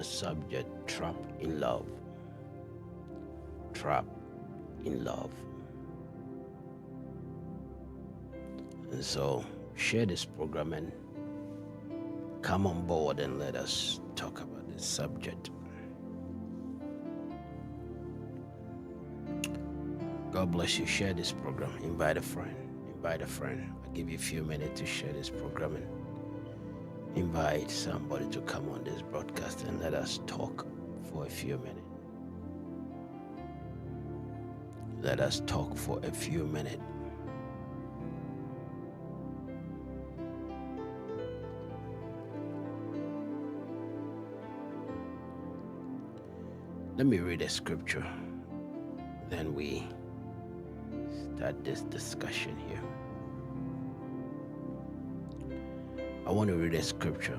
the subject trapped in love. Trapped in love. And so share this program and come on board and let us talk about this subject. God bless you. Share this program. Invite a friend. Invite a friend. I'll give you a few minutes to share this program and invite somebody to come on this broadcast and let us talk for a few minutes. Let us talk for a few minutes. Let me read a scripture, then we start this discussion here. I want to read a scripture.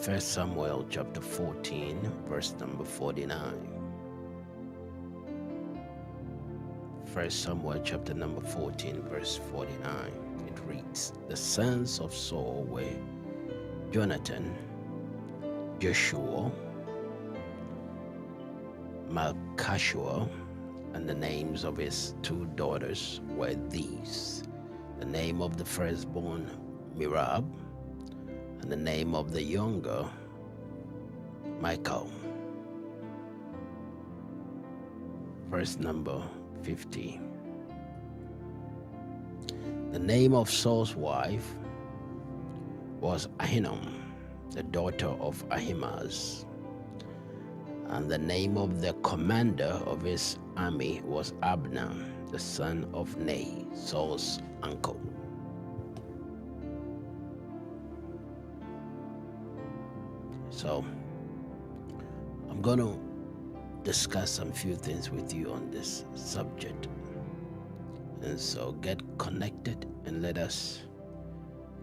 1 Samuel chapter 14, verse number 49. 1 Samuel chapter number 14, verse 49. It reads, the sons of Saul were Jonathan, Joshua, Malchishua, and the names of his two daughters were these. The name of the firstborn, Merab, and the name of the younger, Michal. Verse number 50. The name of Saul's wife was Ahinoam, the daughter of Ahimaaz. And the name of the commander of his army was Abner, the son of Ner, Saul's uncle. So, I'm going to discuss some few things with you on this subject. And so get connected and let us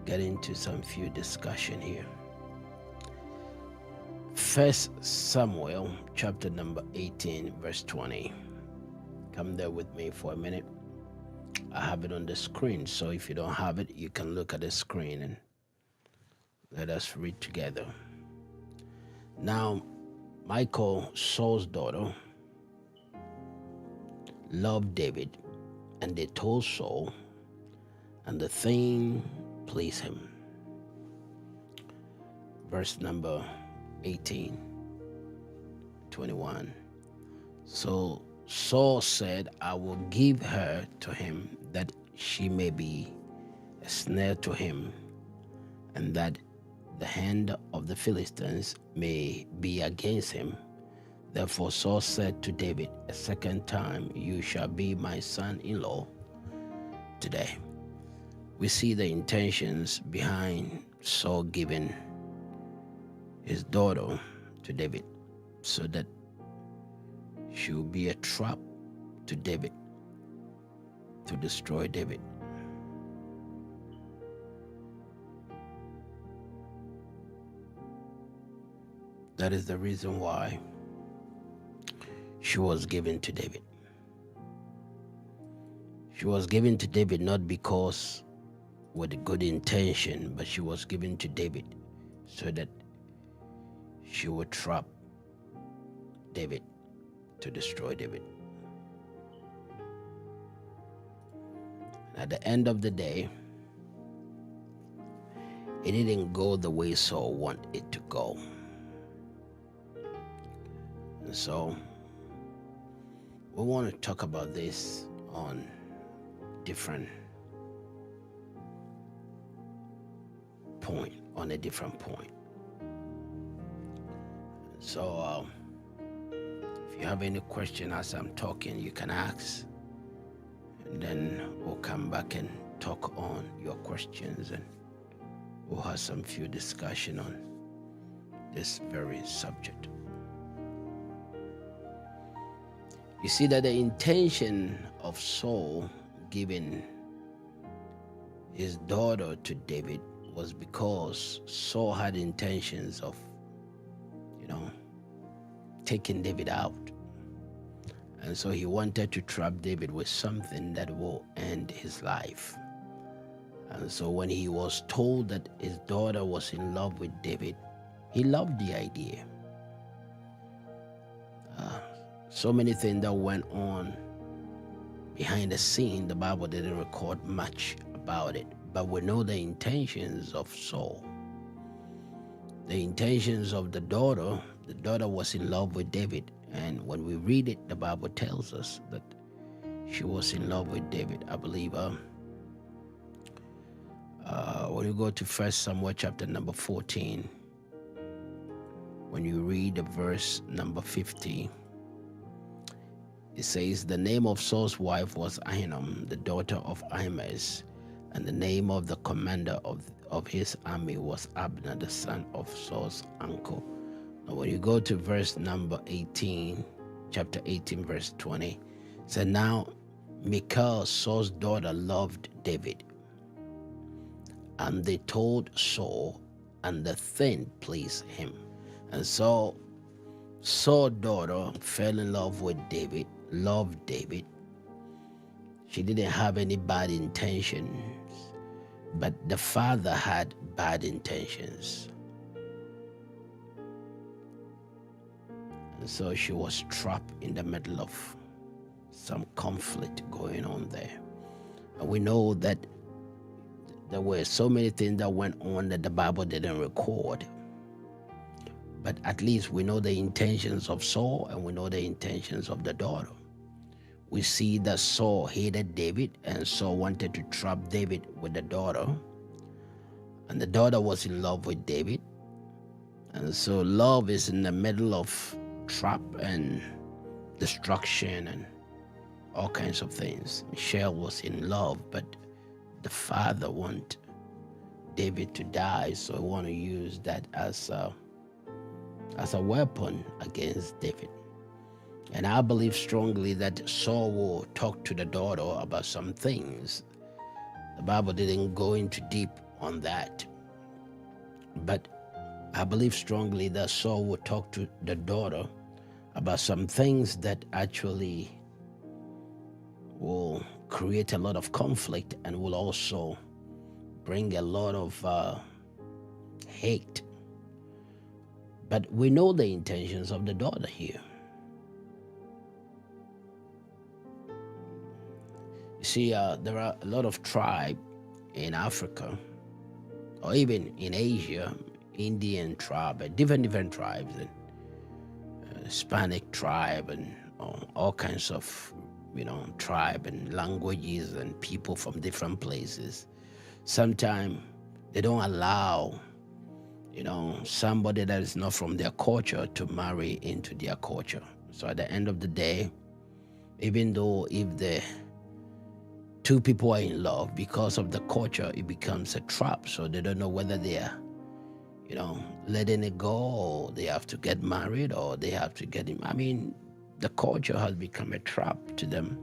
get into some few discussion here. 1 Samuel chapter number 18, verse 20. Come there with me for a minute. I have it on the screen, so if you don't have it, you can look at the screen and let us read together. Now, Michal, Saul's daughter, loved David, and they told Saul, and the thing pleased him. Verse number 18, 21. So Saul said, I will give her to him that she may be a snare to him, and that the hand of the Philistines may be against him. Therefore Saul said to David a second time, you shall be my son-in-law today. We see the intentions behind Saul giving his daughter to David so that she will be a trap to David, to destroy David. That is the reason why she was given to David. She was given to David not because with good intention, but she was given to David so that she would trap David, to destroy David. At the end of the day, it didn't go the way Saul wanted it to go. And so we want to talk about this on different point, on a different point. So if you have any question as I'm talking, you can ask, and then we'll come back and talk on your questions, and we'll have some few discussion on this very subject. You see that the intention of Saul giving his daughter to David was because Saul had intentions of, taking David out. And so he wanted to trap David with something that will end his life. And so when he was told that his daughter was in love with David, He loved the idea. So many things that went on behind the scene, the Bible didn't record much about it, but we know the intentions of Saul. The intentions of the daughter was in love with David. And when we read it, the Bible tells us that she was in love with David. I believe when you go to 1 Samuel chapter number 14, when you read the verse number 50, it says, the name of Saul's wife was Ahinoam, the daughter of Ahimaaz, and the name of the commander of his army was Abner, the son of Saul's uncle. Now, when you go to verse number 18, chapter 18, verse 20, it said, now Michal, Saul's daughter, loved David. And they told Saul, and the thing pleased him. And so Saul's daughter fell in love with David, loved David. She didn't have any bad intentions, but the father had bad intentions. And so she was trapped in the middle of some conflict going on there. And we know that there were so many things that went on that the Bible didn't record. But at least we know the intentions of Saul, and we know the intentions of the daughter. We see that Saul hated David, and Saul wanted to trap David with the daughter. And the daughter was in love with David. And so love is in the middle of trap and destruction and all kinds of things. Michelle was in love, but the father wanted David to die, so he wanted to use that as a weapon against David. And I believe strongly that Saul will talk to the daughter about some things. The Bible didn't go into deep on that. But I believe strongly that Saul will talk to the daughter about some things that actually will create a lot of conflict and will also bring a lot of hate. But we know the intentions of the daughter here. You see, there are a lot of tribes in Africa, or even in Asia, Indian tribe, different tribes, and Hispanic tribe, and all kinds of, tribe and languages and people from different places. Sometimes they don't allow, somebody that is not from their culture to marry into their culture. So at the end of the day, even though if the two people are in love, because of the culture, it becomes a trap. So they don't know whether they are, letting it go, or they have to get married, or they have to get him. I mean, the culture has become a trap to them.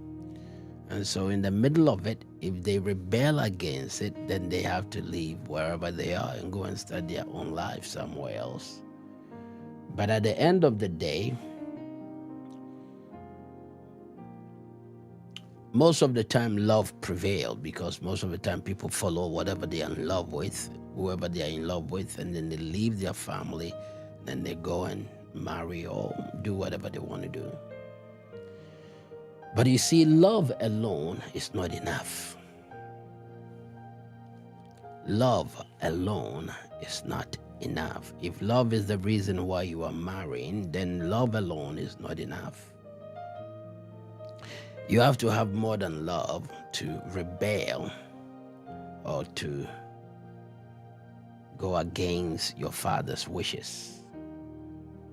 And so in the middle of it, if they rebel against it, then they have to leave wherever they are and go and start their own life somewhere else. But at the end of the day, most of the time love prevailed, because most of the time people follow whatever they are in love with, whoever they are in love with, and then they leave their family, then they go and marry or do whatever they want to do. But you see, love alone is not enough. Love alone is not enough. If love is the reason why you are marrying, then love alone is not enough. You have to have more than love to rebel or to go against your father's wishes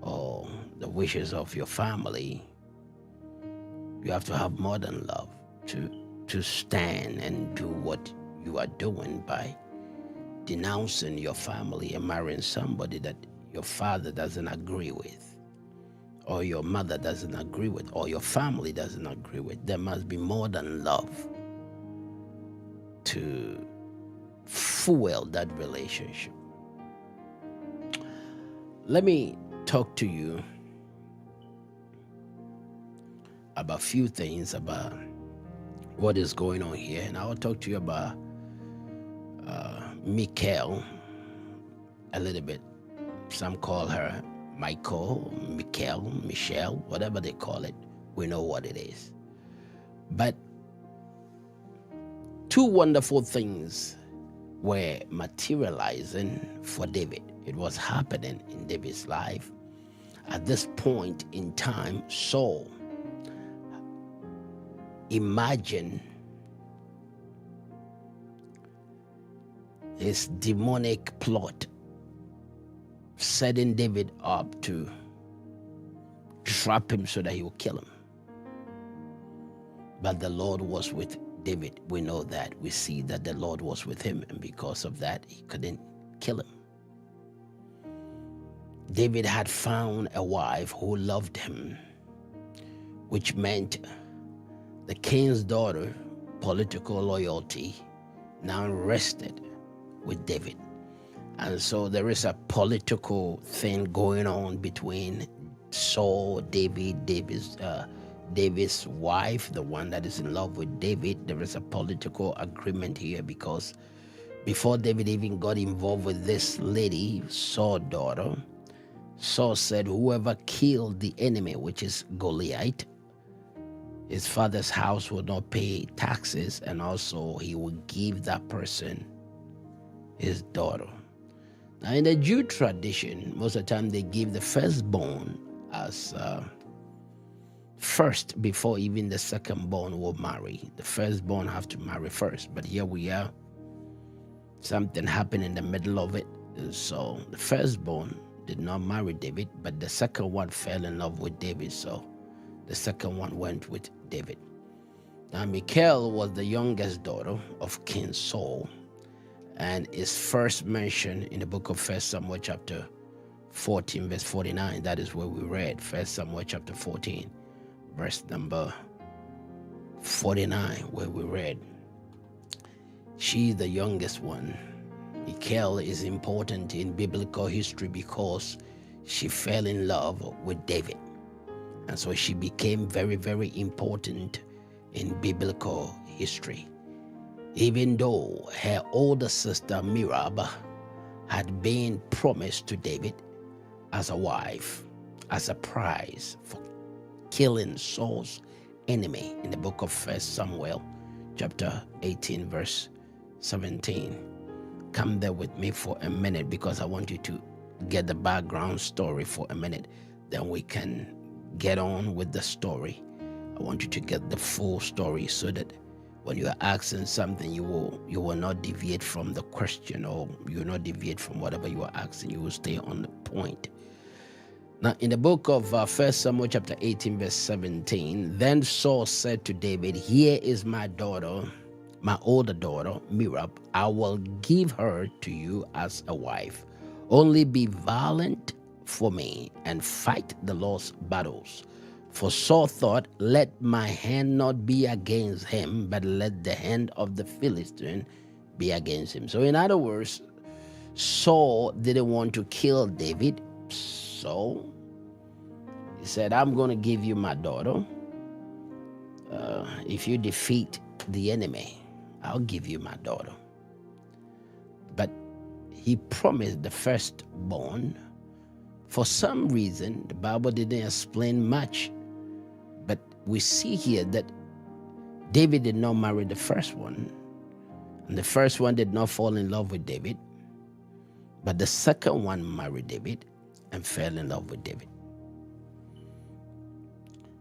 or the wishes of your family. You have to have more than love to stand and do what you are doing by denouncing your family and marrying somebody that your father doesn't agree with, or your mother doesn't agree with, or your family doesn't agree with. There must be more than love to fuel that relationship. Let me talk to you about a few things about what is going on here, and I'll talk to you about Michal a little bit. Some call her Michael, Michelle, whatever they call it. We know what it is. But two wonderful things were materializing for David. It was happening in David's life. At this point in time, Saul imagined his demonic plot, setting David up to trap him so that he will kill him. But the Lord was with David. We know that. We see that the Lord was with him, and because of that, he couldn't kill him. David had found a wife who loved him, which meant the king's daughter, political loyalty, now rested with David. And so there is a political thing going on between Saul, David's wife, the one that is in love with David. There is a political agreement here, because before David even got involved with this lady, Saul's daughter, Saul said, whoever killed the enemy, which is Goliath, his father's house will not pay taxes, and also he will give that person his daughter. Now, in the Jew tradition, most of the time they give the firstborn as first before even the secondborn will marry. The firstborn have to marry first, but here we are. Something happened in the middle of it. So the firstborn did not marry David, but the second one fell in love with David, so the second one went with David. Now, Michal was the youngest daughter of King Saul, and is first mentioned in the book of 1 Samuel chapter 14, verse 49. That is where we read 1 Samuel chapter 14, verse number 49, where we read, she's the youngest one. Michal is important in biblical history because she fell in love with David. And so she became very, very important in biblical history. Even though her older sister Merab had been promised to David as a wife, as a prize for killing Saul's enemy in the book of 1 Samuel chapter 18, verse 17. Come there with me for a minute, because I want you to get the background story for a minute. Then we can get on with the story. I want you to get the full story, so that when you are asking something, you will not deviate from the question, or you will not deviate from whatever you are asking. You will stay on the point. Now, in the book of 1 Samuel chapter 18, verse 17, then Saul said to David, here is my daughter, my older daughter, Merab. I will give her to you as a wife. Only be valiant for me and fight the Lord's battles. For Saul thought, let my hand not be against him, but let the hand of the Philistine be against him. So in other words, Saul didn't want to kill David. So he said, I'm going to give you my daughter. If you defeat the enemy, I'll give you my daughter. But he promised the firstborn. For some reason, the Bible didn't explain much, but we see here that David did not marry the first one, and the first one did not fall in love with David, but the second one married David and fell in love with David.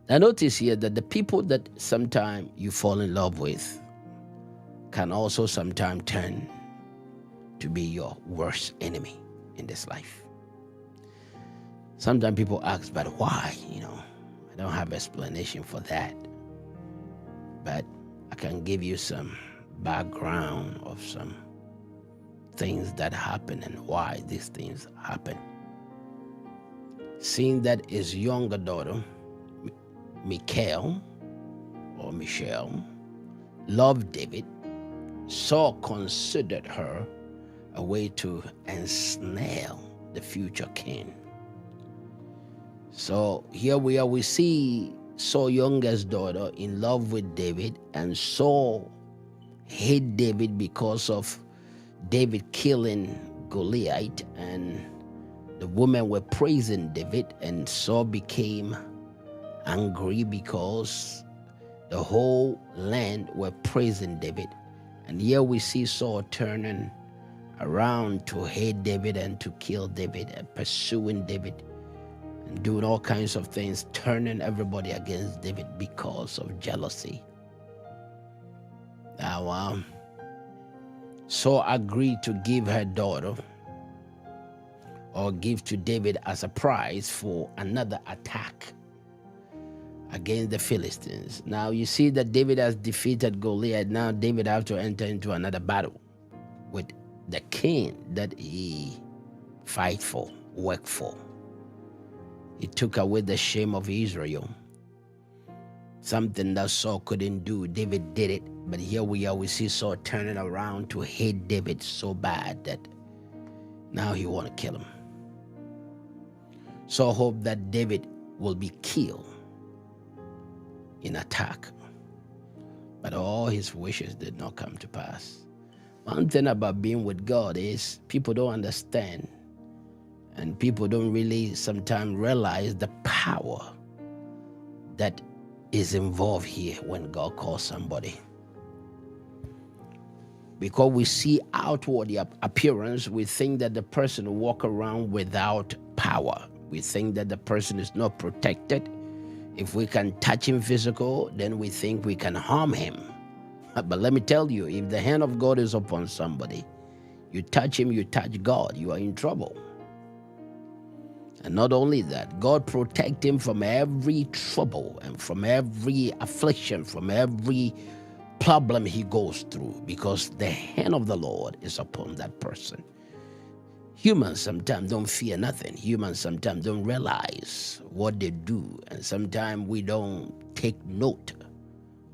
Now notice here that the people that sometimes you fall in love with can also sometimes turn to be your worst enemy in this life. Sometimes people ask, but why? I don't have explanation for that. But I can give you some background of some things that happen and why these things happen. Seeing that his younger daughter, Michal, loved David, Saul considered her a way to ensnare the future king. So here we are, we see Saul's youngest daughter in love with David, and Saul hate David because of David killing Goliath, and the women were praising David, and Saul became angry because the whole land were praising David. And here we see Saul turning around to hate David and to kill David and pursuing David and doing all kinds of things, turning everybody against David because of jealousy. Now, Saul agreed to give her daughter, or give to David as a prize for another attack against the Philistines. Now you see that David has defeated Goliath. Now David has to enter into another battle with the king that he fight for, work for. He took away the shame of Israel. Something that Saul couldn't do, David did it. But here we are, we see Saul turning around to hate David so bad that now he want to kill him. Saul hoped that David will be killed in attack. But all his wishes did not come to pass. One thing about being with God is people don't understand, and people don't really sometimes realize the power that is involved here when God calls somebody. Because we see outward appearance, we think that the person will walk around without power. We think that the person is not protected. If we can touch him physical, then we think we can harm him. But let me tell you, if the hand of God is upon somebody, you touch him, you touch God, you are in trouble. And not only that, God protect him from every trouble and from every affliction, from every problem he goes through, because the hand of the Lord is upon that person. Humans sometimes don't fear nothing. Humans sometimes don't realize what they do. And sometimes we don't take note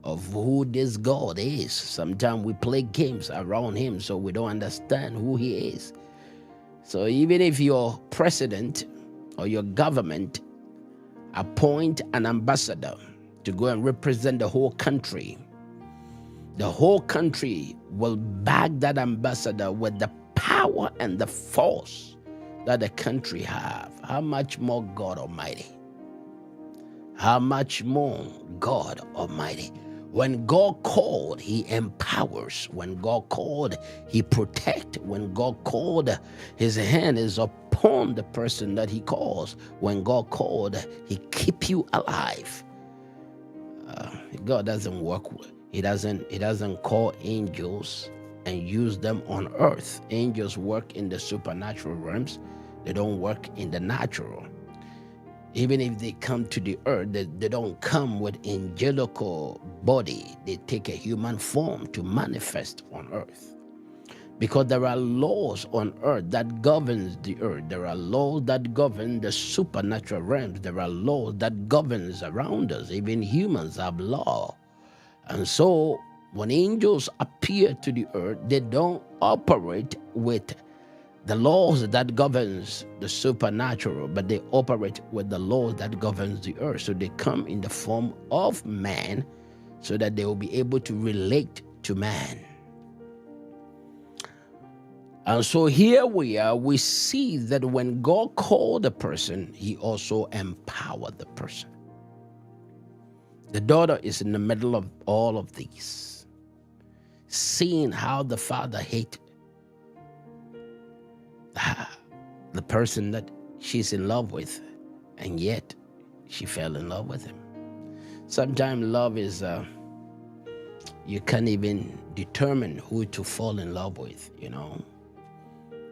of who this God is. Sometimes we play games around him, so we don't understand who he is. So even if your president or your government appoint an ambassador to go and represent the whole country will back that ambassador with the power and the force that the country have. How much more God Almighty? How much more God Almighty? When God called, he empowers. When God called, he protects. When God called, his hand is upon the person that he calls. When God called, he keep you alive. God doesn't work with. He doesn't call angels and use them on earth. Angels work in the supernatural realms. They don't work in the natural. Even if they come to the earth, they don't come with angelical body. They take a human form to manifest on earth. Because there are laws on earth that governs the earth. There are laws that govern the supernatural realms. There are laws that governs around us. Even humans have law. And so when angels appear to the earth, they don't operate with the laws that governs the supernatural, but they operate with the laws that governs the earth. So they come in the form of man so that they will be able to relate to man. And so here we are, we see that when God called the person, he also empowered the person. The daughter is in the middle of all of these, seeing how the father hated the person that she's in love with, and yet she fell in love with him. Sometimes love is, you can't even determine who to fall in love with, you know.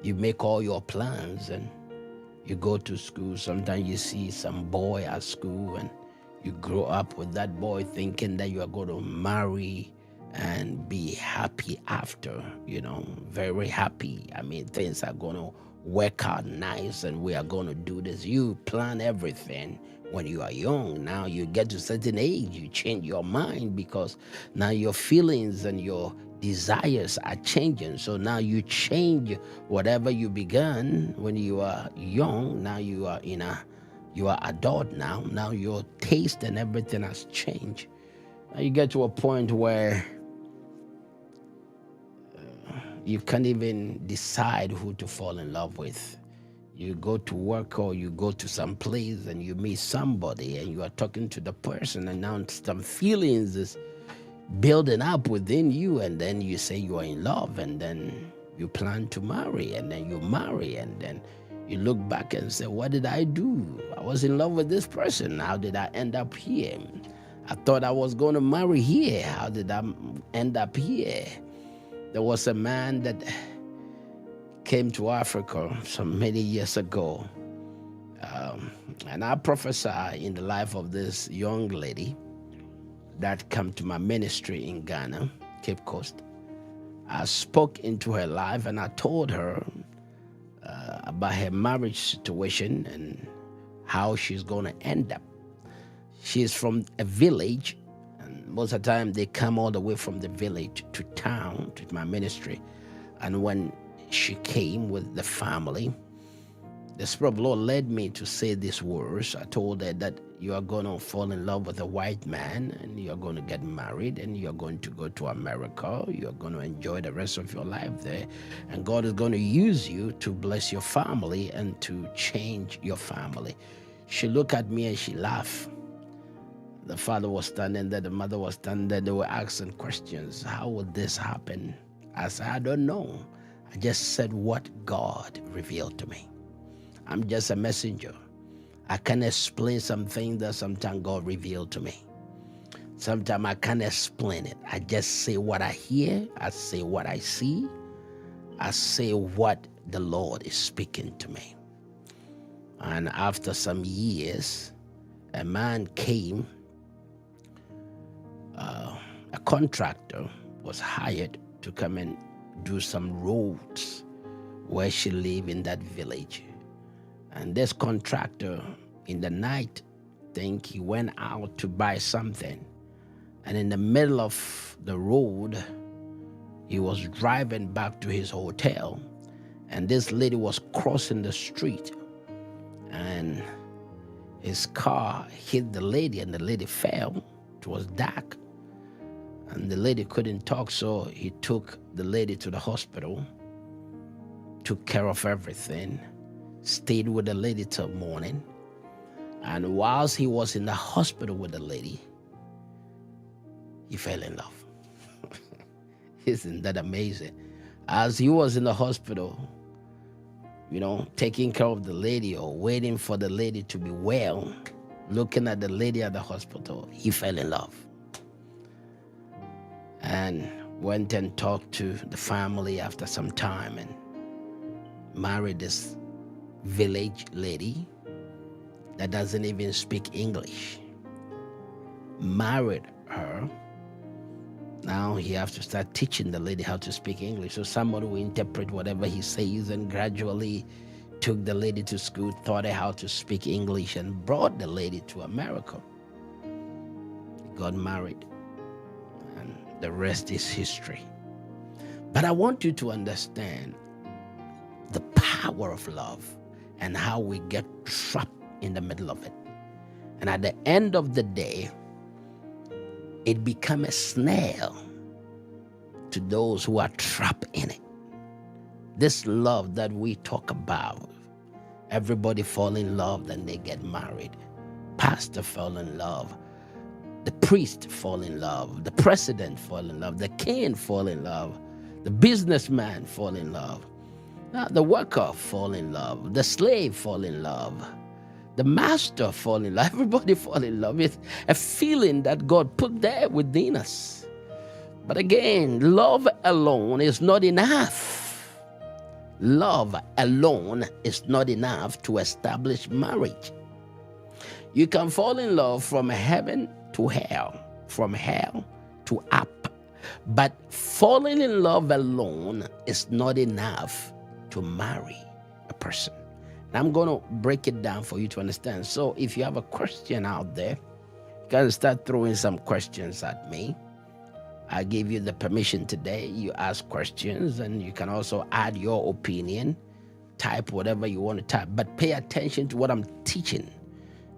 You make all your plans and you go to school. Sometimes you see some boy at school and you grow up with that boy thinking that you are going to marry and be happy after, you know, very happy. I mean, things are going to work out nice and we are going to do this. You plan everything when you are young. Now you get to a certain age, you change your mind because now your feelings and your desires are changing. So now you change whatever you began when you are young. Now you are you are adult now. Now your taste and everything has changed. Now you get to a point where you can't even decide who to fall in love with. You go to work or you go to some place and you meet somebody and you are talking to the person, and now some feelings is building up within you, and then you say you are in love, and then you plan to marry, and then you marry, and then you look back and say, what did I do? I was in love with this person. How did I end up here? I thought I was going to marry here. How did I end up here? There was a man that came to Africa some many years ago, and I prophesy in the life of this young lady that come to my ministry in Ghana, Cape Coast. I spoke into her life and I told her about her marriage situation and how she's going to end up. She's from a village, and most of the time they come all the way from the village to town to my ministry. And when she came with the family, the Spirit of the Lord led me to say these words. I told her that you are going to fall in love with a white man, and you are going to get married, and you are going to go to America. You are going to enjoy the rest of your life there, and God is going to use you to bless your family and to change your family. She looked at me and she laughed. The father was standing there, the mother was standing there. They were asking questions. How would this happen? I said, I don't know. I just said what God revealed to me. I'm just a messenger. I can explain something that sometimes God revealed to me. Sometimes I can't explain it. I just say what I hear. I say what I see. I say what the Lord is speaking to me. And after some years, a man came. A contractor was hired to come and do some roads where she lived in that village. And this contractor, in the night, think he went out to buy something. And in the middle of the road, he was driving back to his hotel. And this lady was crossing the street. And his car hit the lady, and the lady fell. It was dark. And the lady couldn't talk, so he took the lady to the hospital, took care of everything, stayed with the lady till morning. And whilst he was in the hospital with the lady, he fell in love. Isn't that amazing? As he was in the hospital, taking care of the lady or waiting for the lady to be well, looking at the lady at the hospital, he fell in love. And went and talked to the family after some time and married this village lady that doesn't even speak English. Married her. Now he has to start teaching the lady how to speak English. So somebody will interpret whatever he says, and gradually took the lady to school, taught her how to speak English, and brought the lady to America. They got married, and the rest is history. But I want you to understand the power of love and how we get trapped in the middle of it. And at the end of the day, it becomes a snare to those who are trapped in it. This love that we talk about, everybody fall in love, then they get married. Pastor fall in love. The priest fall in love. The president fall in love. The king fall in love. The businessman fall in love. The worker fall in love. The slave fall in love. The master fall in love. Everybody fall in love. It's a feeling that God put there within us. But again, love alone is not enough. Love alone is not enough to establish marriage. You can fall in love from heaven to hell, from hell to up. But falling in love alone is not enough to marry a person. I'm going to break it down for you to understand. So if you have a question out there, you can start throwing some questions at me. I give you the permission today. You ask questions, and you can also add your opinion. Type whatever you want to type, but pay attention to what I'm teaching,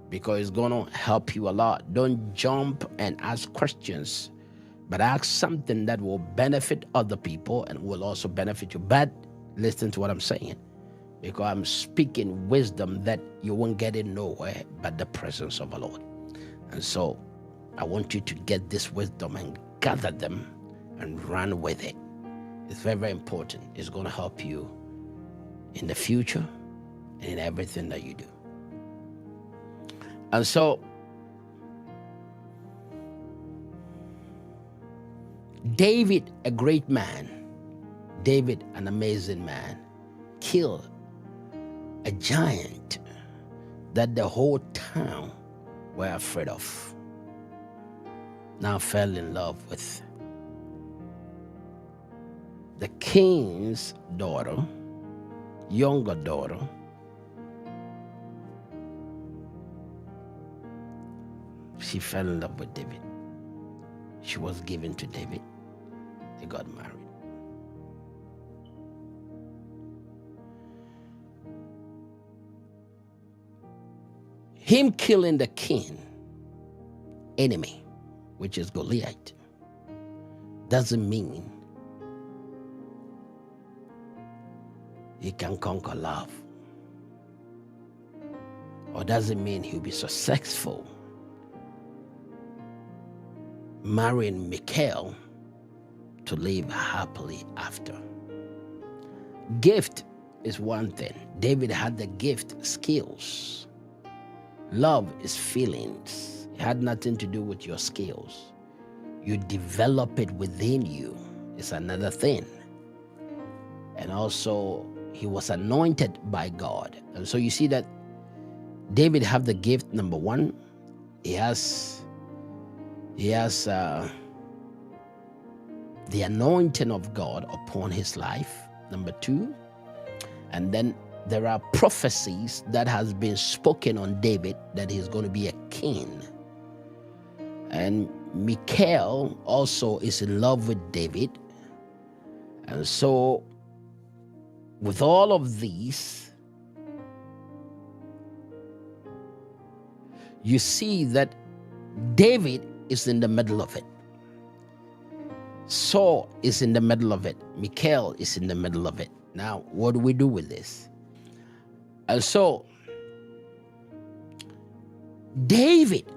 because it's going to help you a lot. Don't jump and ask questions, but ask something that will benefit other people and will also benefit you. But listen to what I'm saying. because I'm speaking wisdom that you won't get it nowhere but the presence of the Lord. And so I want you to get this wisdom and gather them and run with it. It's very, very important. It's going to help you in the future and in everything that you do. And so David, a great man, David, an amazing man, killed a giant that the whole town were afraid of. Now fell in love with the king's daughter, younger daughter. She fell in love with David. She was given to David. They got married. Him killing the king enemy, which is Goliath, doesn't mean he can conquer love, or doesn't mean he'll be successful marrying Michal to live happily after. Gift is one thing. David had the gift, skills. Love is feelings. It had nothing to do with your skills. You develop it within you. It's another thing. And also, he was anointed by God. And so you see that David have the gift, number one. He has the anointing of God upon his life, number two. And then there are prophecies that has been spoken on David that he's going to be a king. And Michal also is in love with David. And so with all of these, you see that David is in the middle of it. Saul is in the middle of it. Michal is in the middle of it. Now, what do we do with this? And so, David,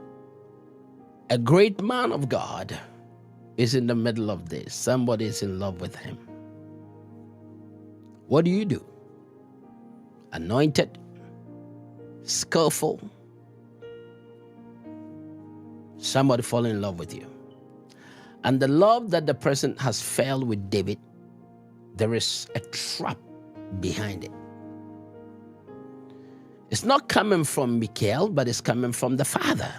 a great man of God, is in the middle of this. Somebody is in love with him. What do? Anointed, skillful. Somebody fall in love with you. And the love that the person has fell with David, there is a trap behind it. It's not coming from Michal, but it's coming from the father.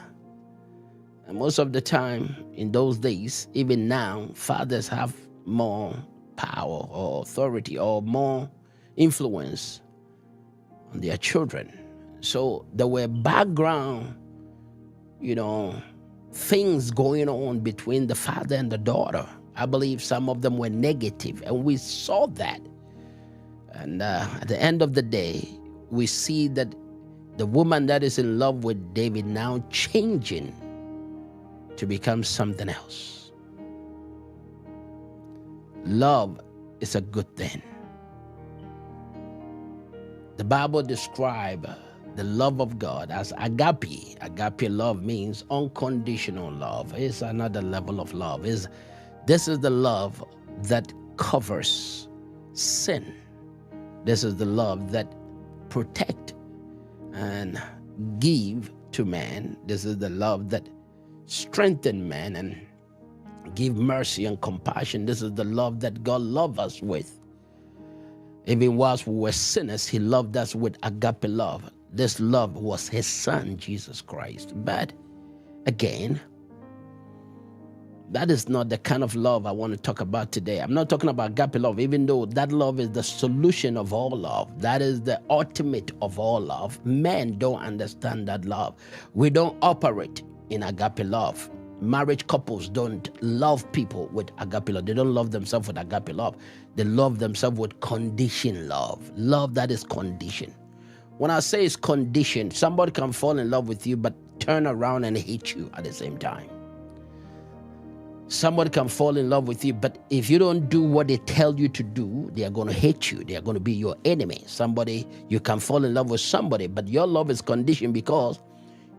And most of the time in those days, even now, fathers have more power or authority or more influence on their children. So there were background, things going on between the father and the daughter. I believe some of them were negative, and we saw that. And at the end of the day, we see that the woman that is in love with David now changing to become something else. Love is a good thing. The Bible describes the love of God as agape. Agape love means unconditional love. It's another level of love. This is the love that covers sin. This is the love that protect and give to man. This is the love that strengthen man and give mercy and compassion. This is the love that God loved us with. Even whilst we were sinners, he loved us with agape love. This love was his son, Jesus Christ. But again, that is not the kind of love I want to talk about today. I'm not talking about agape love, even though that love is the solution of all love. That is the ultimate of all love. Men don't understand that love. We don't operate in agape love. Marriage couples don't love people with agape love. They don't love themselves with agape love. They love themselves with conditioned love. Love that is conditioned. When I say it's conditioned, somebody can fall in love with you but turn around and hate you at the same time. Somebody can fall in love with you, but if you don't do what they tell you to do, they are going to hate you. They are going to be your enemy. Somebody, you can fall in love with somebody, but your love is conditioned because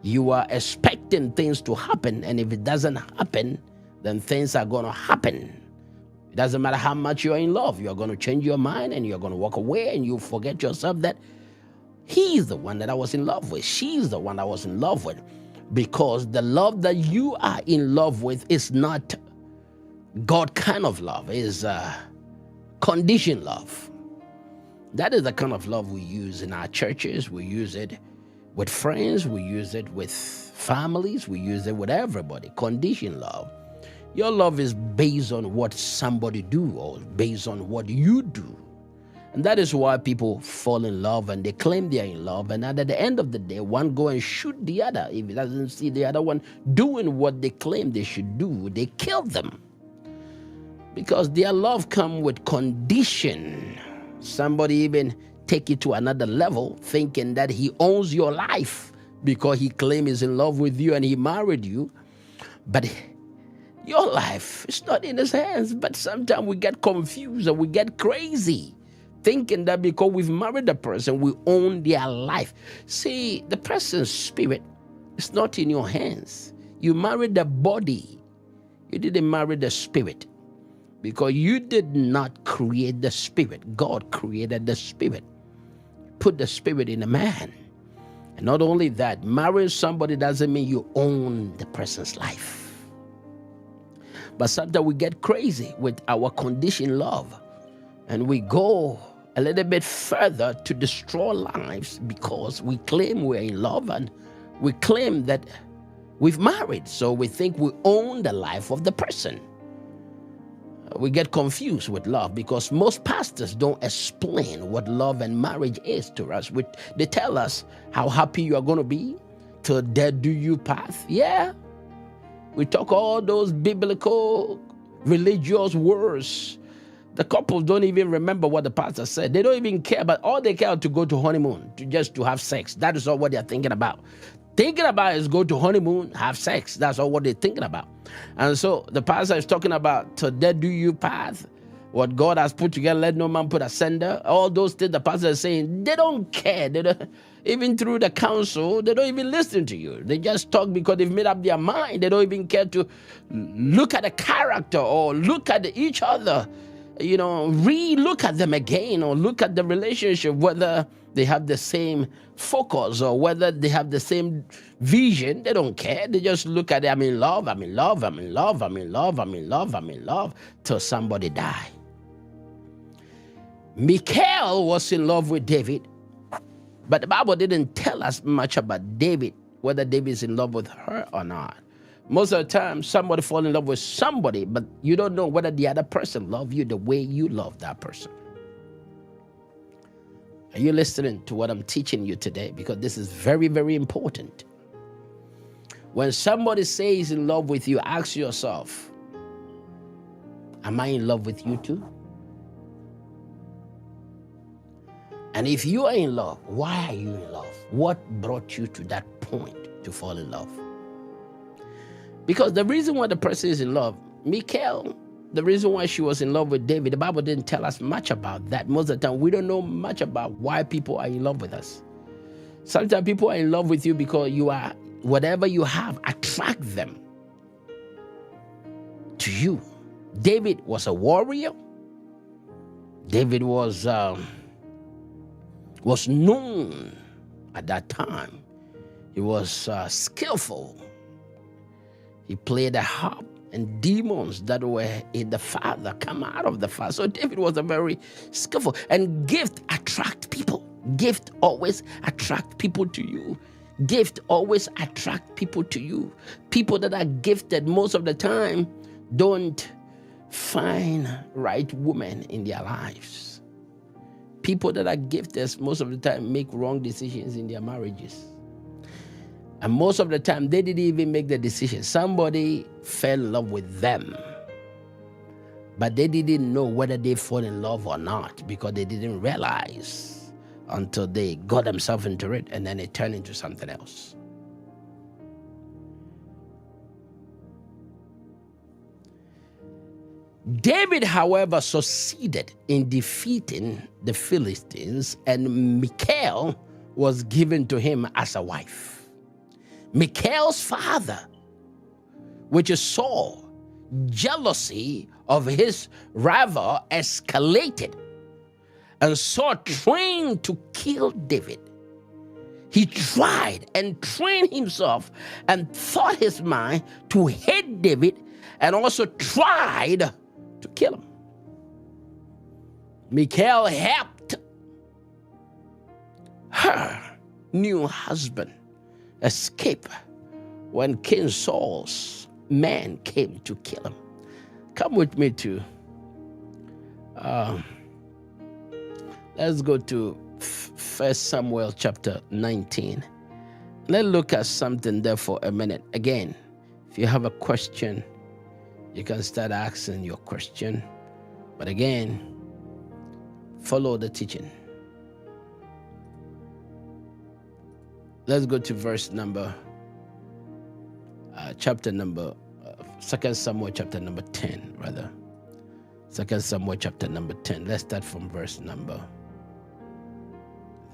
you are expecting things to happen. And if it doesn't happen, then things are going to happen. It doesn't matter how much you're in love. You're going to change your mind and you're going to walk away and you forget yourself that he's the one that I was in love with. She's the one I was in love with. Because the love that you are in love with is not God kind of love. It is conditioned love. That is the kind of love we use in our churches. We use it with friends. We use it with families. We use it with everybody. Conditioned love. Your love is based on what somebody do or based on what you do. And that is why people fall in love and they claim they are in love. And at the end of the day, one go and shoot the other. If he doesn't see the other one doing what they claim they should do, they kill them. Because their love come with condition. Somebody even take it to another level, thinking that he owns your life because he claims he's in love with you and he married you. But your life is not in his hands. But sometimes we get confused and we get crazy, thinking that because we've married a person, we own their life. See, the person's spirit is not in your hands. You married the body. You didn't marry the spirit. Because you did not create the spirit. God created the spirit. Put the spirit in a man. And not only that, marrying somebody doesn't mean you own the person's life. But sometimes we get crazy with our conditioned love. And we go a little bit further to destroy lives because we claim we're in love and we claim that we've married. So we think we own the life of the person. We get confused with love because most pastors don't explain what love and marriage is to us. They tell us how happy you are going to be till death do you pass. Yeah, we talk all those biblical religious words. The couples don't even remember what the pastor said. They don't even care, but all they care to go to honeymoon, to have sex. That is all what they're thinking about. Thinking about is go to honeymoon, have sex. That's all what they're thinking about. And so the pastor is talking about to death do you pass. What God has put together, let no man put asunder. All those things the pastor is saying, they don't care. They don't, even through the council, they don't even listen to you. They just talk because they've made up their mind. They don't even care to look at the character or look at each other. Re-look at them again or look at the relationship, whether they have the same focus or whether they have the same vision. They don't care. They just look at it. I'm in love, I'm in love, I'm in love, I'm in love, I'm in love, I'm in love, till somebody die. Michal was in love with David, but the Bible didn't tell us much about David, whether David is in love with her or not. Most of the time, somebody falls in love with somebody, but you don't know whether the other person loves you the way you love that person. Are you listening to what I'm teaching you today? Because this is very, very important. When somebody says in love with you, ask yourself, am I in love with you too? And if you are in love, why are you in love? What brought you to that point to fall in love? Because the reason why the person is in love, Michal, the reason why she was in love with David, the Bible didn't tell us much about that. Most of the time, we don't know much about why people are in love with us. Sometimes people are in love with you because whatever you have attract them to you. David was a warrior. David was known at that time. He was skillful. He played a harp, and demons that were in the father come out of the father. So David was a very skillful, and gift attract people. Gift always attract people to you. Gift always attract people to you. People that are gifted most of the time don't find right women in their lives. People that are gifted most of the time make wrong decisions in their marriages. And most of the time, they didn't even make the decision. Somebody fell in love with them. But they didn't know whether they fall in love or not because they didn't realize until they got themselves into it and then it turned into something else. David, however, succeeded in defeating the Philistines, and Michal was given to him as a wife. Michal's father, which is Saul, jealousy of his rival escalated, and Saul trained to kill David. He tried and trained himself and thought his mind to hate David, and also tried to kill him. Michal helped her new husband escape when King Saul's men came to kill him. Come with me to, let's go to 1 Samuel chapter 19. Let's look at something there for a minute. Again, if you have a question, you can start asking your question. But again, follow the teaching. Let's go to verse number, chapter number, 2 Samuel chapter number 10, rather. 2 Samuel chapter number 10. Let's start from verse number,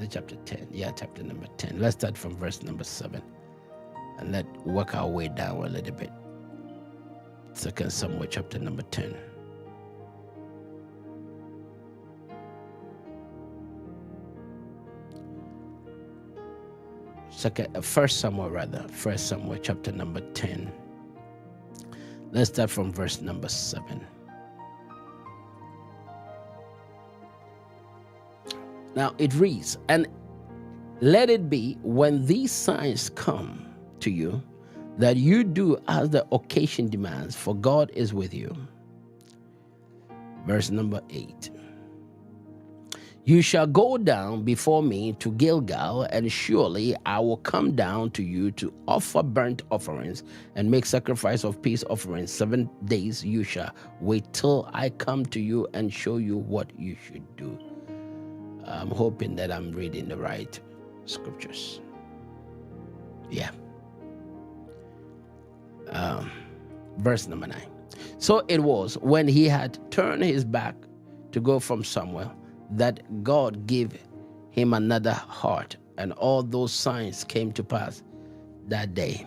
chapter 10. Yeah, chapter number 10. Let's start from verse number 7. And let's work our way down a little bit. 2 Samuel chapter number 10. First Samuel chapter number 10. Let's start from verse number 7. Now it reads, "And let it be when these signs come to you, that you do as the occasion demands, for God is with you." Verse number 8. "You shall go down before me to Gilgal, and surely I will come down to you to offer burnt offerings and make sacrifice of peace offerings. 7 days you shall wait till I come to you and show you what you should do." I'm hoping that I'm reading the right scriptures. Yeah. Verse number 9. "So it was, when he had turned his back to go from Samuel, that God gave him another heart, and all those signs came to pass that day."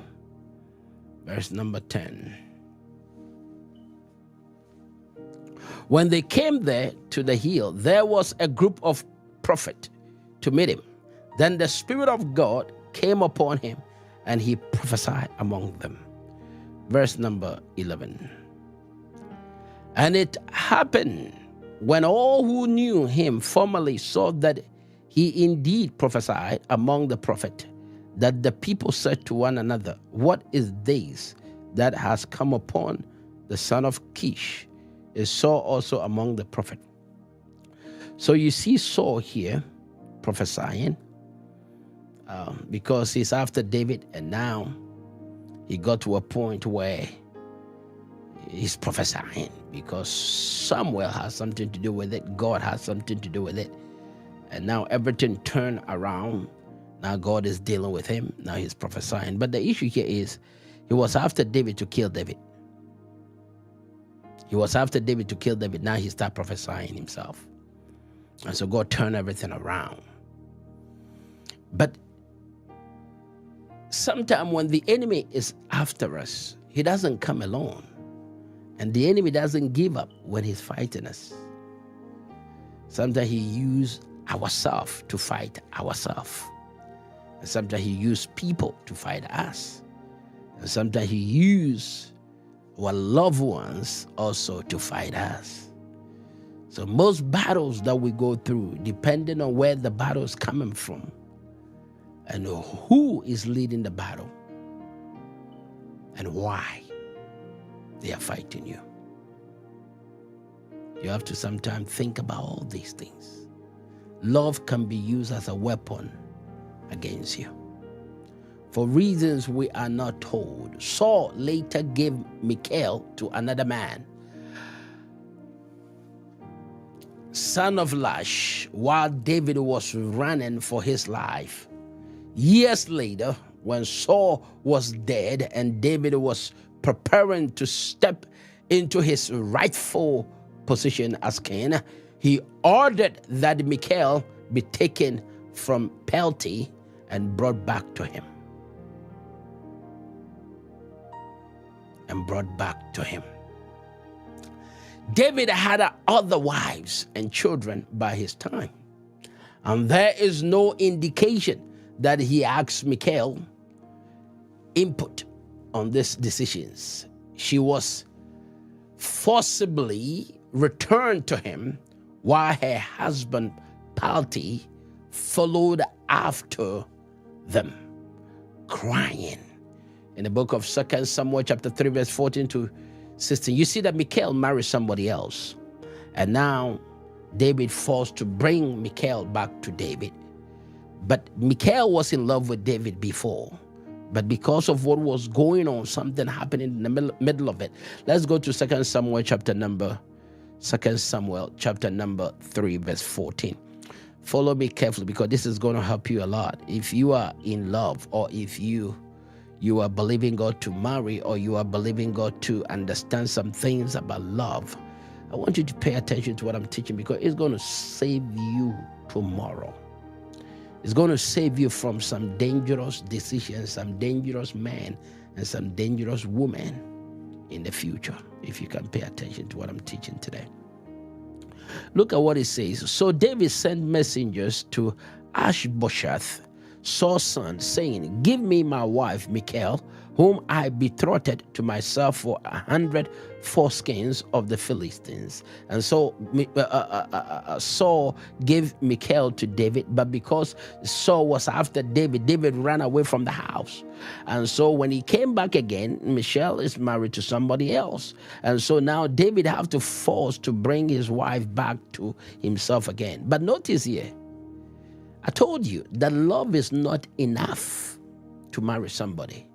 Verse number 10. "When they came there to the hill, there was a group of prophets to meet him. Then the Spirit of God came upon him, and he prophesied among them." Verse number 11. "And it happened, when all who knew him formerly saw that he indeed prophesied among the prophet, that the people said to one another, 'What is this that has come upon the son of Kish? Is Saul also among the prophet?'" So you see Saul here prophesying, because he's after David, and now he got to a point where he's prophesying, because Samuel has something to do with it. God has something to do with it. And now everything turned around. Now God is dealing with him. Now he's prophesying. But the issue here is, he was after David to kill David. He was after David to kill David. Now he started prophesying himself. And so God turned everything around. But sometimes when the enemy is after us, he doesn't come alone. And the enemy doesn't give up when he's fighting us. Sometimes he uses ourselves to fight ourselves. And sometimes he uses people to fight us. And sometimes he uses our loved ones also to fight us. So most battles that we go through, depending on where the battle is coming from and who is leading the battle and why they are fighting you. You have to sometimes think about all these things. Love can be used as a weapon against you. For reasons we are not told, Saul later gave Michal to another man, son of Lash, while David was running for his life. Years later, when Saul was dead and David was preparing to step into his rightful position as king, he ordered that Michal be taken from Pelti and brought back to him. David had other wives and children by his time, and there is no indication that he asked Michal input on these decisions. She was forcibly returned to him while her husband Palti followed after them, crying. In the book of 2 Samuel chapter 3 verse 14 to 16, you see that Michal married somebody else, and now David forced to bring Michal back to David. But Michal was in love with David before, but because of what was going on, something happened in the middle of it. Let's go to 2 Samuel chapter number 3 verse 14. Follow me carefully, because this is going to help you a lot. If you are in love, or if you are believing God to marry, or you are believing God to understand some things about love, I want you to pay attention to what I'm teaching, because it's going to save you tomorrow. It's going to save you from some dangerous decisions, some dangerous men, and some dangerous women in the future, if you can pay attention to what I'm teaching today. Look at what it says. So David sent messengers to Ashbosheth, Saul's son, saying, give me my wife Michal, whom I betrothed to myself for 100 foreskins of the Philistines. And so Saul gave Michal to David, but because Saul was after David, David ran away from the house. And so when he came back again, Michal is married to somebody else. And so now David have to force to bring his wife back to himself again. But notice here, I told you that love is not enough to marry somebody.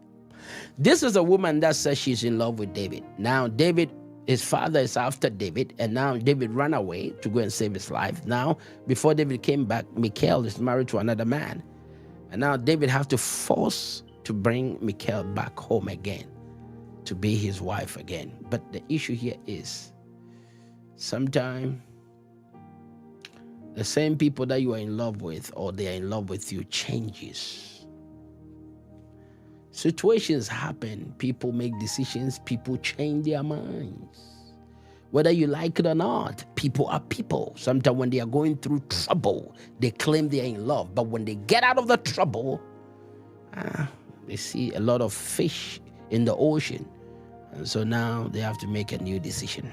This is a woman that says she's in love with David. Now David, his father is after David, and now David ran away to go and save his life. Now, before David came back, Michal is married to another man. And now David has to force to bring Michal back home again, to be his wife again. But the issue here is, sometimes the same people that you are in love with, or they are in love with you, changes. Situations happen, people make decisions, people change their minds. Whether you like it or not, people are people. Sometimes when they are going through trouble, they claim they are in love. But when they get out of the trouble, they see a lot of fish in the ocean. And so now they have to make a new decision.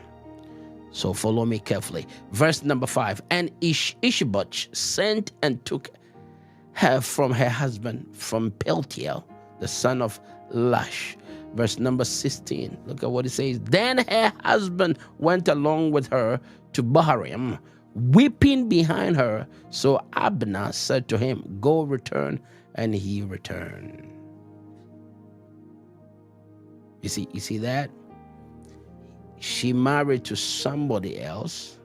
So follow me carefully. Verse number 5. And Ishbosheth sent and took her from her husband, from Peltiel, the son of Lash. Verse number 16. Look at what it says. Then her husband went along with her to Baharim, weeping behind her. So Abner said to him, go return. And he returned. You see that? She married to somebody else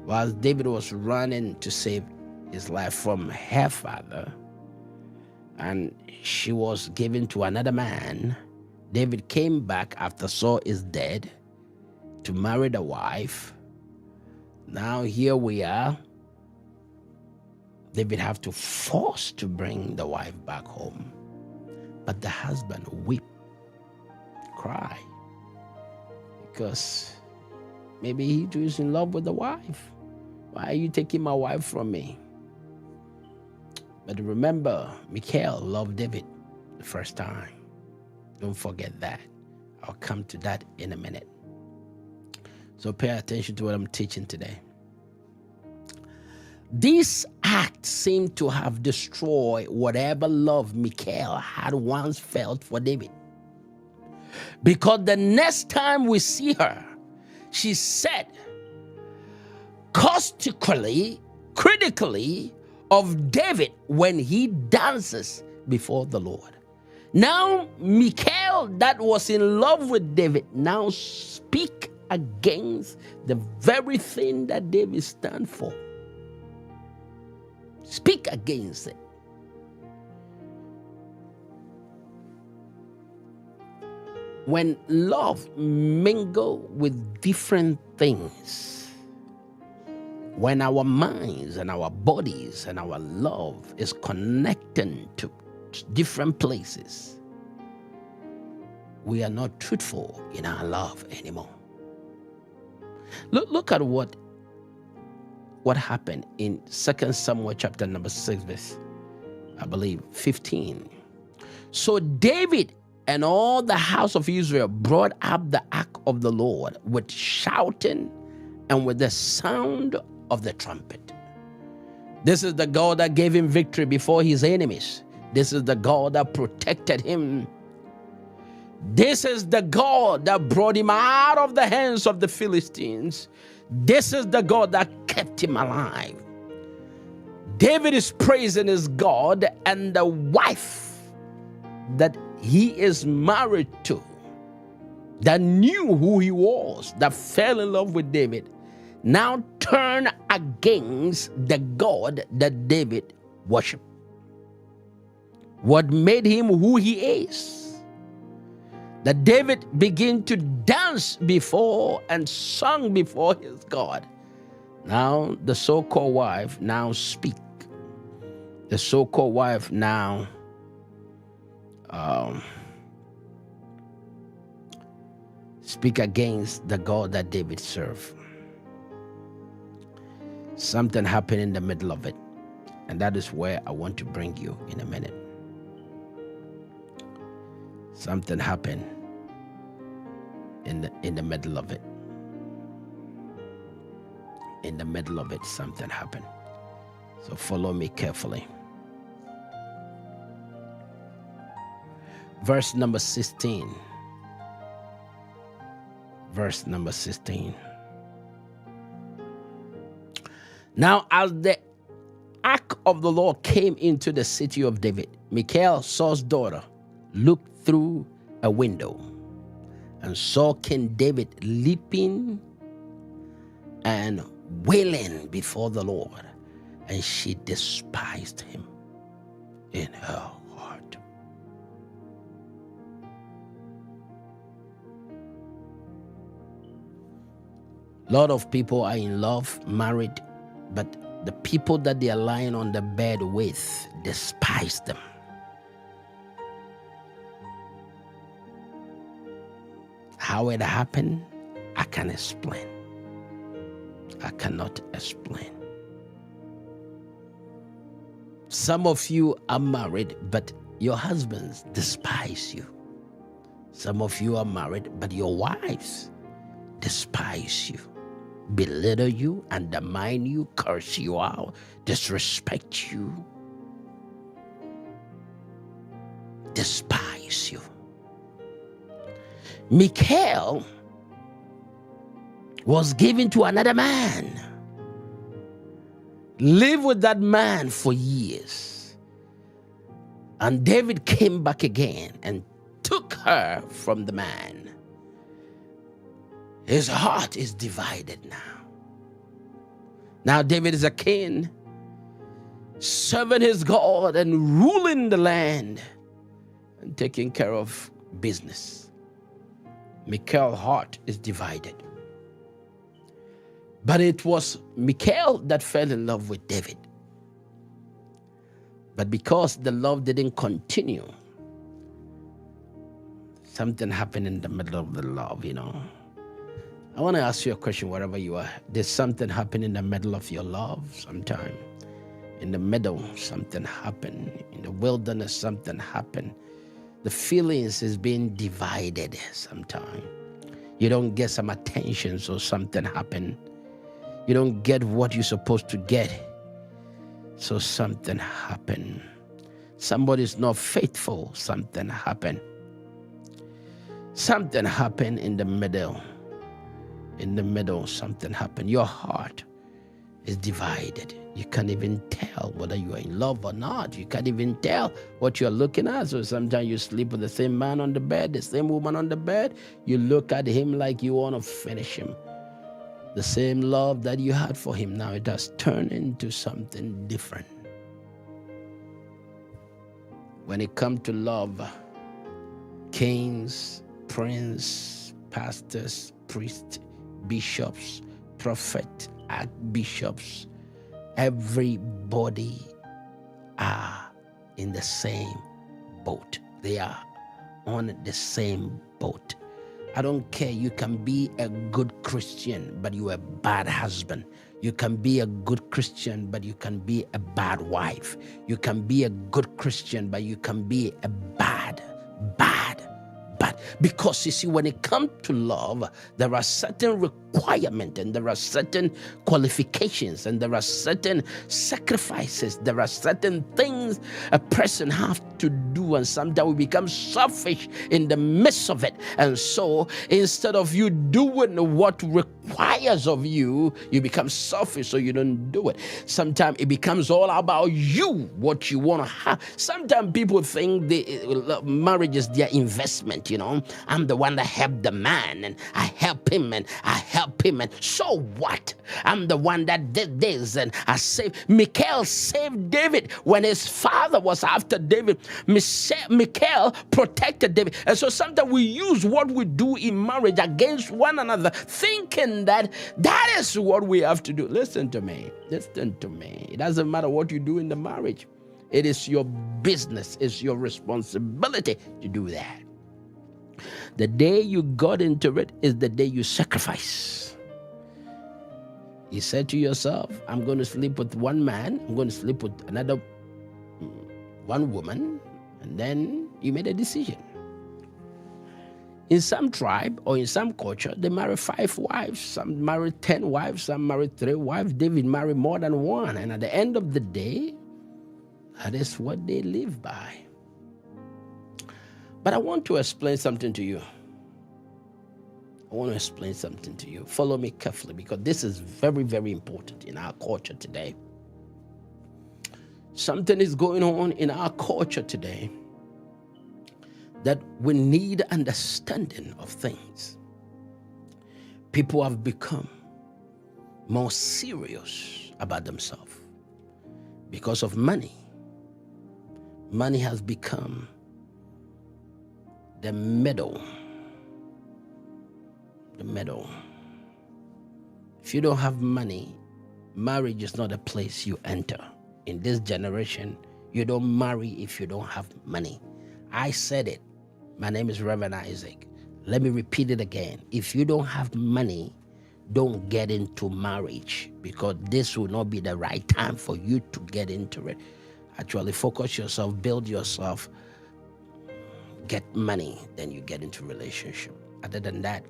while David was running to save his life from her father, and she was given to another man. David came back after Saul is dead to marry the wife. Now here we are. David have to force to bring the wife back home, but the husband weep, cry, because maybe he too is in love with the wife. Why are you taking my wife from me? But remember, Michal loved David the first time. Don't forget that. I'll come to that in a minute. So pay attention to what I'm teaching today. This act seemed to have destroyed whatever love Michal had once felt for David. Because the next time we see her, she said caustically, critically of David when he dances before the Lord. Now Michal, that was in love with David, now speak against the very thing that David stands for. Speak against it. when love mingle with different things, when our minds and our bodies and our love is connecting to different places, we are not truthful in our love anymore. Look at what happened in 2 Samuel chapter number 6, verse, I believe, 15. So David and all the house of Israel brought up the ark of the Lord with shouting and with the sound of the trumpet. This is the God that gave him victory before his enemies. This is the God that protected him. This is the God that brought him out of the hands of the Philistines. This is the God that kept him alive. David is praising his God, and the wife that he is married to, that knew who he was, that fell in love with David, now turn against the God that David worshiped. What made him who he is? That David began to dance before and sung before his God. Now the so-called wife now speak. The so-called wife now speak against the God that David served. Something happened in the middle of it, and that is where I want to bring you in a minute. Something happened in the middle of it. In the middle of it, something happened. So follow me carefully. Verse number 16. Verse number 16. Now, as the ark of the Lord came into the city of David, Michal, Saul's daughter, looked through a window and saw King David leaping and wailing before the Lord, and she despised him in her heart. A lot of people are in love, married, but the people that they are lying on the bed with despise them. How it happened, I can't explain. I cannot explain. Some of you are married, but your husbands despise you. Some of you are married, but your wives despise you, belittle you, undermine you, curse you out, disrespect you, despise you. Michal was given to another man, lived with that man for years, and David came back again and took her from the man. His heart is divided now. Now David is a king, serving his God and ruling the land and taking care of business. Michal's heart is divided. But it was Michal that fell in love with David. But because the love didn't continue, something happened in the middle of the love, I want to ask you a question wherever you are. Did something happen in the middle of your love sometime? In the middle, something happened. In the wilderness, something happened. The feelings is being divided sometime. You don't get some attention, so something happened. You don't get what you're supposed to get, so something happened. Somebody's not faithful, something happened. Something happened in the middle. In the middle, something happened. Your heart is divided. You can't even tell whether you are in love or not. You can't even tell what you're looking at. So sometimes you sleep with the same man on the bed, the same woman on the bed. You look at him like you want to finish him. The same love that you had for him, now it has turned into something different. When it comes to love, kings prince, pastors, priests, bishops, prophet, archbishops, everybody are in the same boat. They are on the same boat. I don't care. You can be a good Christian, but you're a bad husband. You can be a good Christian, but you can be a bad wife. You can be a good Christian, but you can be a bad. Because you see, when it comes to love, there are certain requirements and there are certain qualifications and there are certain sacrifices. There are certain things a person has to do, and sometimes we become selfish in the midst of it. And so instead of you doing what requires of you, you become selfish, so you don't do it. Sometimes it becomes all about you, what you want to have. Sometimes people think marriage is their investment. I'm the one that helped the man, and I help him, and so what? I'm the one that did this, and I saved. Michal saved David when his father was after David. Michal protected David. And so sometimes we use what we do in marriage against one another, thinking that is what we have to do. Listen to me. It doesn't matter what you do in the marriage. It is your business. It's your responsibility to do that. The day you got into it is the day you sacrifice. You said to yourself, I'm going to sleep with one man, I'm going to sleep with one woman, and then you made a decision. In some tribe or in some culture, they marry 5 wives, some marry 10 wives, some marry 3 wives. David married more than one, and at the end of the day, that is what they live by. But I want to explain something to you. Follow me carefully, because this is very, very important in our culture today. Something is going on in our culture today that we need understanding of things. People have become more serious about themselves because of money. Money has become the middle. If you don't have money, marriage is not a place you enter. In this generation, you don't marry if you don't have money. I said it. My name is Reverend Isaac. Let me repeat it again. If you don't have money, don't get into marriage, because this will not be the right time for you to get into it. Actually, focus yourself, build yourself, get money, then you get into relationship. Other than that,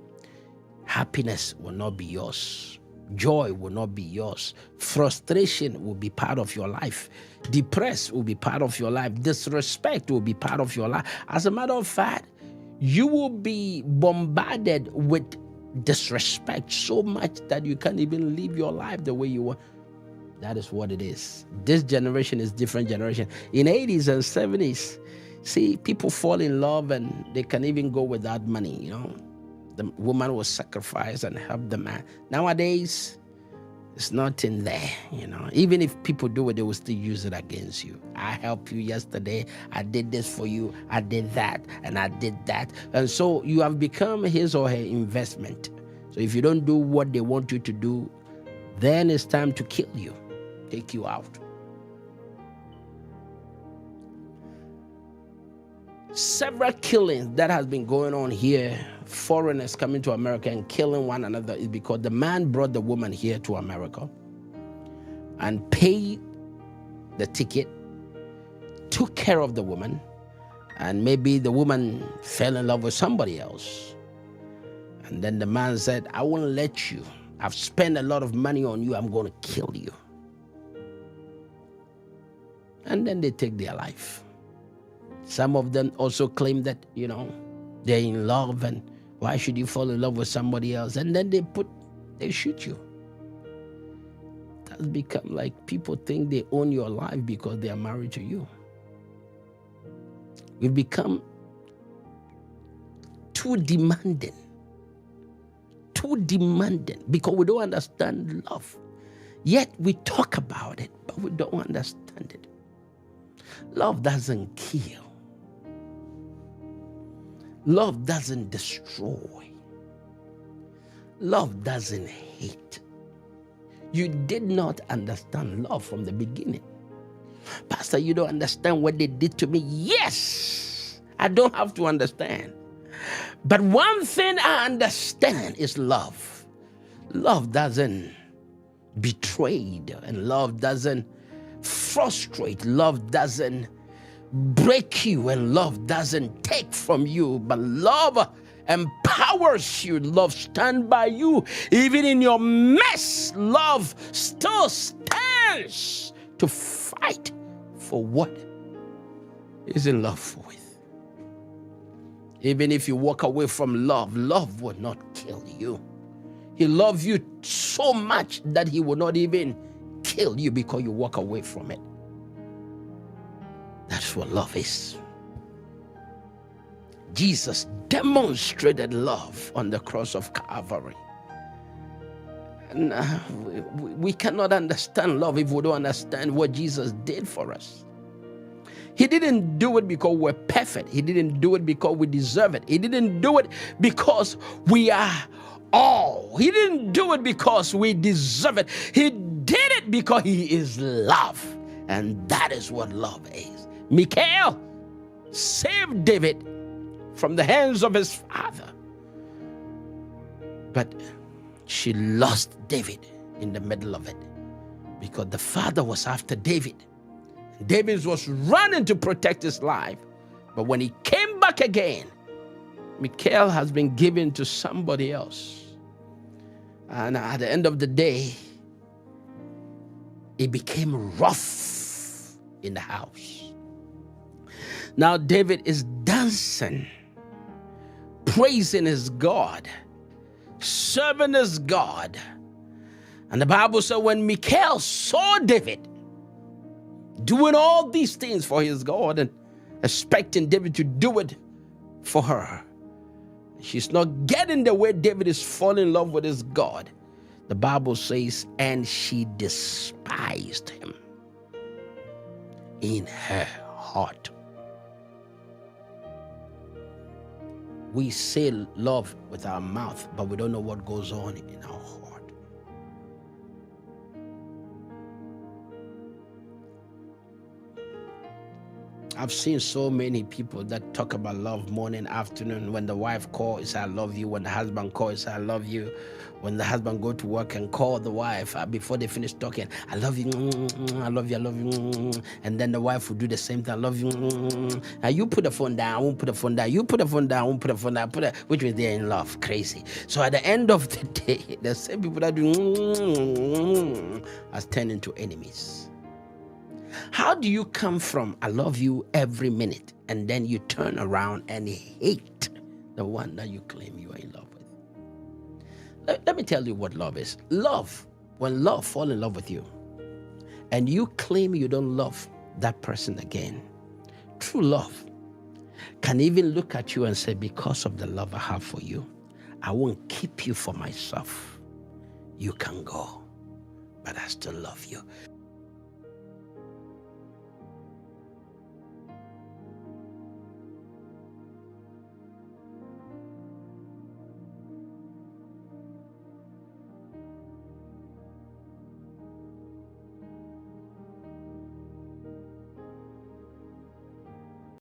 happiness will not be yours. Joy will not be yours. Frustration will be part of your life. Depression will be part of your life. Disrespect will be part of your life. As a matter of fact, you will be bombarded with disrespect so much that you can't even live your life the way you want. That is what it is. This generation is different generation. In 80s and 70s, see, people fall in love and they can even go without money, The woman was sacrificed and help the man. Nowadays, it's not in there, Even if people do it, they will still use it against you. I helped you yesterday. I did this for you. I did that, and I did that. And so you have become his or her investment. So if you don't do what they want you to do, then it's time to kill you, take you out. Several killings that has been going on here, foreigners coming to America and killing one another, is because the man brought the woman here to America and paid the ticket, took care of the woman, and maybe the woman fell in love with somebody else. And then the man said, I won't let you. I've spent a lot of money on you. I'm going to kill you. And then they take their life. Some of them also claim that, they're in love, and why should you fall in love with somebody else? And then they shoot you. It has become like people think they own your life because they are married to you. We've become too demanding because we don't understand love. Yet we talk about it, but we don't understand it. Love doesn't kill. Love doesn't destroy. Love doesn't hate. You did not understand love from the beginning. Pastor, you don't understand what they did to me. Yes, I don't have to understand. But one thing I understand is love. Love doesn't betray, and love doesn't frustrate. Love doesn't break you, and love doesn't take from you. But love empowers you. Love stands by you. Even in your mess, love still stands to fight for what is in love with. Even if you walk away from love, love will not kill you. He loves you so much that he will not even kill you because you walk away from it. That's what love is. Jesus demonstrated love on the cross of Calvary. And we cannot understand love if we don't understand what Jesus did for us. He didn't do it because we're perfect. He didn't do it because we deserve it. He didn't do it because we are all. He didn't do it because we deserve it. He did it because he is love. And that is what love is. Michal saved David from the hands of his father. But she lost David in the middle of it because the father was after David. David was running to protect his life. But when he came back again, Michal has been given to somebody else. And at the end of the day, it became rough in the house. Now David is dancing, praising his God, serving his God. And the Bible said when Michal saw David doing all these things for his God and expecting David to do it for her, she's not getting the way David is falling in love with his God. The Bible says, and she despised him in her heart. We say love with our mouth, but we don't know what goes on in our heart. I've seen so many people that talk about love morning, afternoon. When the wife calls, I love you. When the husband calls, I love you. When the husband go to work and call the wife before they finish talking, I love you, I love you, I love you. And then the wife will do the same thing, I love you. Now you put the phone down, I won't put the phone down. You put the phone down, I won't put the phone down. Which means they're in love, crazy. So at the end of the day, the same people that do are turned into enemies. How do you come from I love you every minute and then you turn around and hate the one that you claim you are in love with? Let me tell you what love is. Love, when love falls in love with you and you claim you don't love that person again, true love can even look at you and say, because of the love I have for you, I won't keep you for myself. You can go, but I still love you.